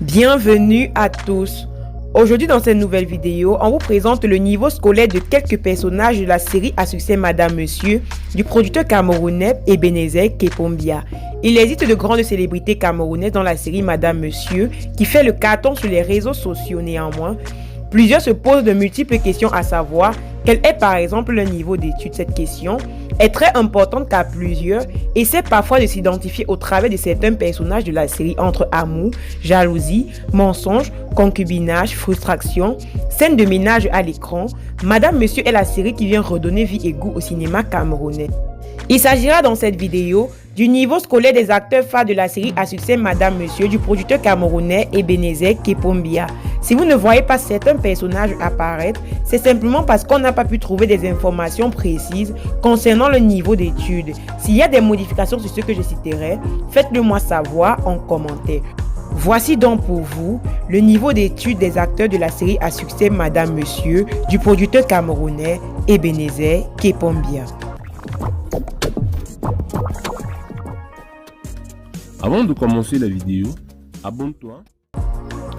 Bienvenue à tous. Aujourd'hui dans cette nouvelle vidéo, on vous présente le niveau scolaire de quelques personnages de la série à succès Madame Monsieur du producteur camerounais Ebenezer Kepombia. Il existe de grandes célébrités camerounaises dans la série Madame Monsieur qui fait le carton sur les réseaux sociaux. Néanmoins, plusieurs se posent de multiples questions, à savoir quel est par exemple le niveau d'étude. Cette question est très importante car plusieurs essaient parfois de s'identifier au travers de certains personnages de la série entre amour, jalousie, mensonge, concubinage, frustration, scène de ménage à l'écran. Madame Monsieur est la série qui vient redonner vie et goût au cinéma camerounais. Il s'agira dans cette vidéo du niveau scolaire des acteurs phares de la série à succès Madame Monsieur du producteur camerounais Ebenezer Kepombia. Si vous ne voyez pas certains personnages apparaître, c'est simplement parce qu'on n'a pas pu trouver des informations précises concernant le niveau d'études. S'il y a des modifications sur ce que je citerai, faites-le moi savoir en commentaire. Voici donc pour vous le niveau d'études des acteurs de la série à succès Madame Monsieur du producteur camerounais Ebenezer Kepombia. Avant de commencer la vidéo, abonne-toi.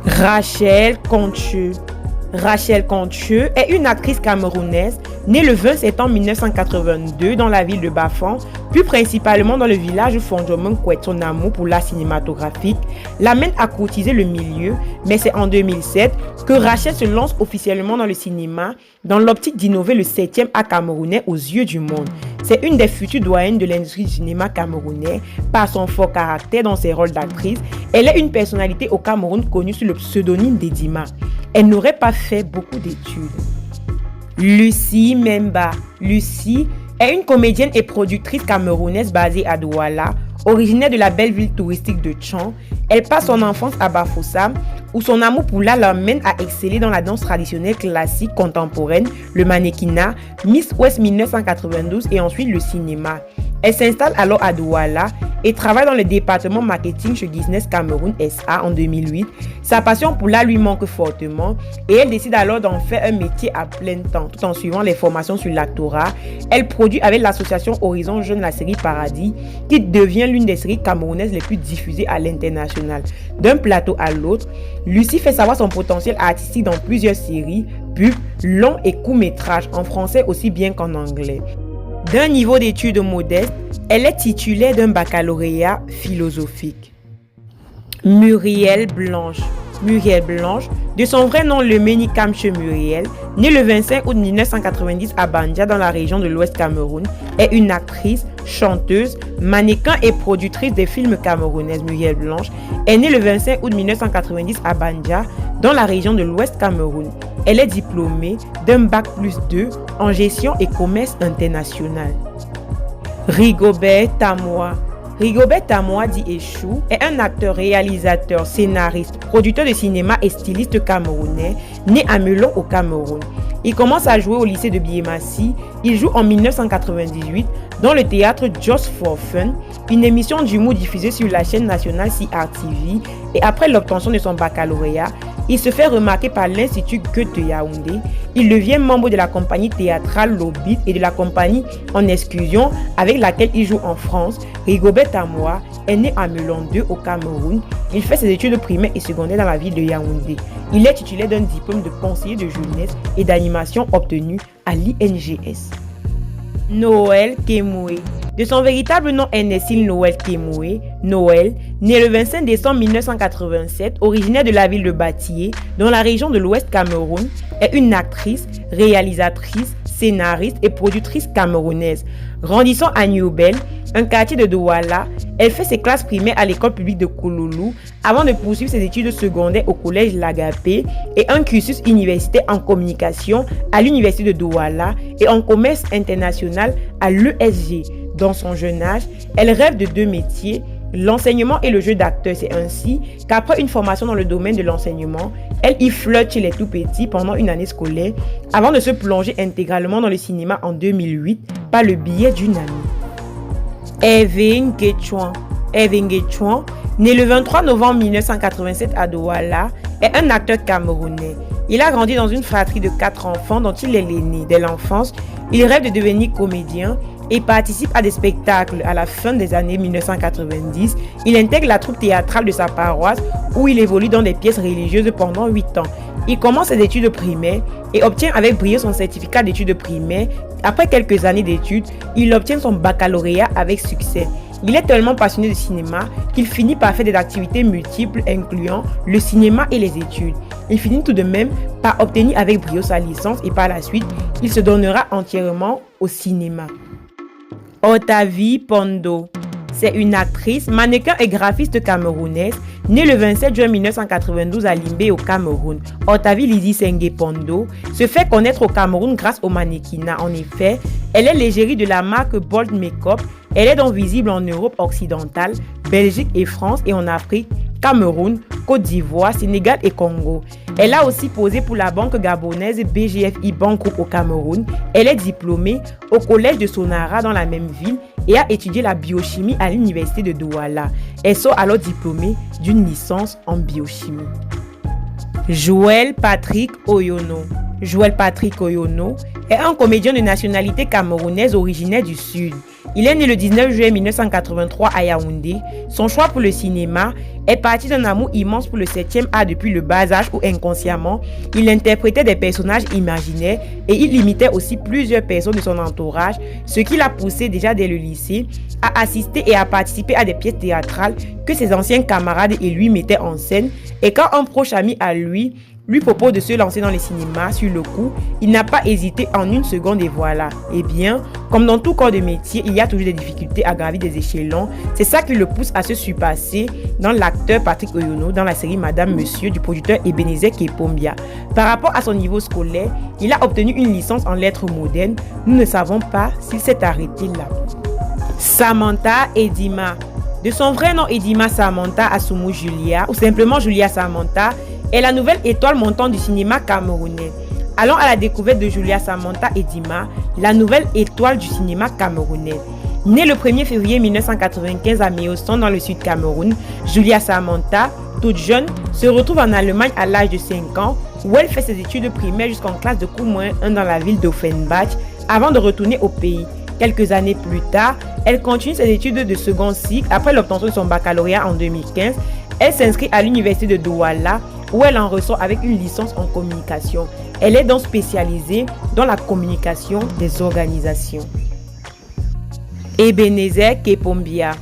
Rachel Concheux. Rachel Concheux est une actrice camerounaise née le 20 septembre 1982 dans la ville de Bafang, puis principalement dans le village Fondjomen Kwetonamo pour l'art cinématographique, l'amène à courtiser le milieu, mais c'est en 2007 que Rachel se lance officiellement dans le cinéma dans l'optique d'innover le 7e art camerounais aux yeux du monde. C'est une des futures doyennes de l'industrie du cinéma camerounais par son fort caractère dans ses rôles d'actrice. Elle est une personnalité au Cameroun connue sous le pseudonyme d'Edima. Elle n'aurait pas fait beaucoup d'études. Lucie Memba. Lucie est une comédienne et productrice camerounaise basée à Douala, originaire de la belle ville touristique de Tchon. Elle passe son enfance à Bafoussam, où son amour pour l'art l'amène à exceller dans la danse traditionnelle classique contemporaine, le mannequinat, Miss Ouest 1992 et ensuite le cinéma. Elle s'installe alors à Douala et travaille dans le département marketing chez Guinness Cameroun SA en 2008. Sa passion pour l'art lui manque fortement et elle décide alors d'en faire un métier à plein temps tout en suivant les formations sur l'actorat. Elle produit avec l'association Horizon Jeune la série Paradis qui devient l'une des séries camerounaises les plus diffusées à l'international. D'un plateau à l'autre, Lucie fait savoir son potentiel artistique dans plusieurs séries, pubs, longs et courts-métrages en français aussi bien qu'en anglais. D'un niveau d'études modeste, elle est titulaire d'un baccalauréat philosophique. Muriel Blanche. Muriel Blanche, de son vrai nom Lemeni Kamche Muriel, née le 25 août 1990 à Bandia dans la région de l'Ouest Cameroun, est une actrice, chanteuse, mannequin et productrice des films camerounaises. Muriel Blanche est née le 25 août 1990 à Bandia dans la région de l'Ouest Cameroun. Elle est diplômée d'un bac+2 en gestion et commerce international. Rigobert Tamoa. Rigobert Tamoa dit Échou est un acteur, réalisateur, scénariste, producteur de cinéma et styliste camerounais, né à Melon au Cameroun. Il commence à jouer au lycée de Biémassi. Il joue en 1998 dans le théâtre Just for Fun, une émission d'humour diffusée sur la chaîne nationale CRTV. Et après l'obtention de son baccalauréat, il se fait remarquer par l'Institut Goethe de Yaoundé. Il devient membre de la compagnie théâtrale Lobit et de la compagnie En Exclusion avec laquelle il joue en France. Rigobert Tamoa est né à Melon 2 au Cameroun. Il fait ses études primaires et secondaires dans la ville de Yaoundé. Il est titulaire d'un diplôme de conseiller de jeunesse et d'animation obtenu à l'INGS. Noël Kemoué. De son véritable nom est Nessil Noël Kemoué. Noël, né le 25 décembre 1987, originaire de la ville de Batié, dans la région de l'Ouest Cameroun, est une actrice, réalisatrice, scénariste et productrice camerounaise. Grandissant à Newbel, un quartier de Douala, elle fait ses classes primaires à l'école publique de Kouloulou avant de poursuivre ses études secondaires au collège Lagapé et un cursus universitaire en communication à l'université de Douala et en commerce international à l'ESG. Dans son jeune âge, elle rêve de deux métiers, l'enseignement et le jeu d'acteur. C'est ainsi qu'après une formation dans le domaine de l'enseignement, elle y flotte chez les tout-petits pendant une année scolaire avant de se plonger intégralement dans le cinéma en 2008 par le biais d'une amie. Erving Guetchouan. Erving Guetchouan, né le 23 novembre 1987 à Douala, est un acteur camerounais. Il a grandi dans une fratrie de 4 enfants dont il est l'aîné. Dès l'enfance, il rêve de devenir comédien et participe à des spectacles. À la fin des années 1990, il intègre la troupe théâtrale de sa paroisse où il évolue dans des pièces religieuses pendant 8 ans. Il commence ses études primaires et obtient avec brio son certificat d'études primaires. Après quelques années d'études, il obtient son baccalauréat avec succès. Il est tellement passionné de cinéma qu'il finit par faire des activités multiples incluant le cinéma et les études. Il finit tout de même par obtenir avec brio sa licence et par la suite, il se donnera entièrement au cinéma. Otavie Pondo. C'est une actrice, mannequin et graphiste camerounaise, née le 27 juin 1992 à Limbé au Cameroun. Otavie Lizzie Sengue Pondo se fait connaître au Cameroun grâce au mannequinat. En effet, elle est l'égérie de la marque Bold Makeup. Elle est donc visible en Europe occidentale, Belgique et France et en Afrique, Cameroun, Côte d'Ivoire, Sénégal et Congo. Elle a aussi posé pour la banque gabonaise BGFI Bank Group au Cameroun. Elle est diplômée au collège de Sonara dans la même ville et a étudié la biochimie à l'université de Douala. Elle sort alors diplômée d'une licence en biochimie. Joël Patrick Oyono. Joël Patrick Oyono est un comédien de nationalité camerounaise originaire du Sud. Il est né le 19 juillet 1983 à Yaoundé. Son choix pour le cinéma est parti d'un amour immense pour le 7e art depuis le bas âge où inconsciemment, il interprétait des personnages imaginaires et il imitait aussi plusieurs personnes de son entourage, ce qui l'a poussé déjà dès le lycée à assister et à participer à des pièces théâtrales que ses anciens camarades et lui mettaient en scène. Et quand un proche ami à lui propose de se lancer dans le cinéma, sur le coup, il n'a pas hésité en une seconde et voilà. Eh bien, comme dans tout corps de métier, il y a toujours des difficultés à gravir des échelons. C'est ça qui le pousse à se surpasser dans l'acteur Patrick Oyono dans la série Madame Monsieur du producteur Ebenezer Kepombia. Par rapport à son niveau scolaire, il a obtenu une licence en lettres modernes. Nous ne savons pas s'il s'est arrêté là. Samantha Edima. De son vrai nom Edima Samantha Assoumou Julia, ou simplement Julia Samantha, est la nouvelle étoile montante du cinéma camerounais. Allons à la découverte de Julia Samantha Edima, la nouvelle étoile du cinéma camerounais. Née le 1er février 1995 à Méoson dans le sud Cameroun, Julia Samantha, toute jeune, se retrouve en Allemagne à l'âge de 5 ans où elle fait ses études primaires jusqu'en classe de cours-1 dans la ville d'Offenbach avant de retourner au pays. Quelques années plus tard, elle continue ses études de second cycle. Après l'obtention de son baccalauréat en 2015, elle s'inscrit à l'université de Douala où elle en ressort avec une licence en communication. Elle est donc spécialisée dans la communication des organisations. Ebenezer Kepombia.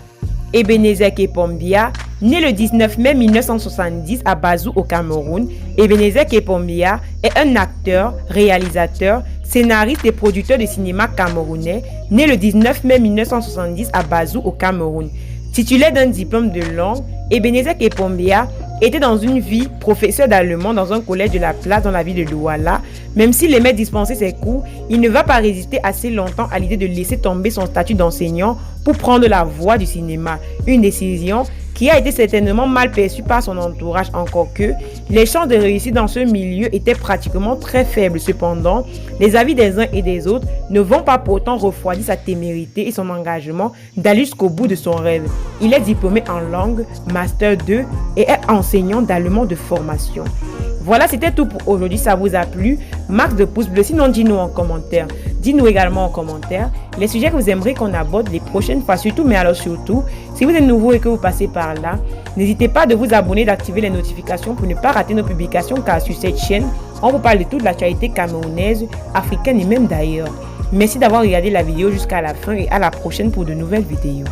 Ebenezer Kepombia, né le 19 mai 1970 à Bazou au Cameroun, Ebenezer Kepombia est un acteur, réalisateur, scénariste et producteur de cinéma camerounais, né le 19 mai 1970 à Bazou au Cameroun. Titulaire d'un diplôme de langue, Ebenezer Kepombia était dans une vie professeur d'allemand dans un collège de la place dans la ville de Douala. Même s'il aimait dispenser ses cours, il ne va pas résister assez longtemps à l'idée de laisser tomber son statut d'enseignant pour prendre la voie du cinéma. Une décision qui a été certainement mal perçue par son entourage, encore que les chances de réussir dans ce milieu étaient pratiquement très faibles. Cependant, les avis des uns et des autres ne vont pas pourtant refroidir sa témérité et son engagement d'aller jusqu'au bout de son rêve. Il est diplômé en langue, master 2 et est enseignant d'allemand de formation. Voilà, c'était tout pour aujourd'hui. Ça vous a plu? Max de pouce bleu. Sinon, dis-nous en commentaire. Dis-nous également en commentaire les sujets que vous aimeriez qu'on aborde les prochaines fois. Surtout, mais alors surtout, si vous êtes nouveau et que vous passez par là, n'hésitez pas de vous abonner, d'activer les notifications pour ne pas rater nos publications, car sur cette chaîne, on vous parle de toute l'actualité camerounaise, africaine et même d'ailleurs. Merci d'avoir regardé la vidéo jusqu'à la fin et à la prochaine pour de nouvelles vidéos.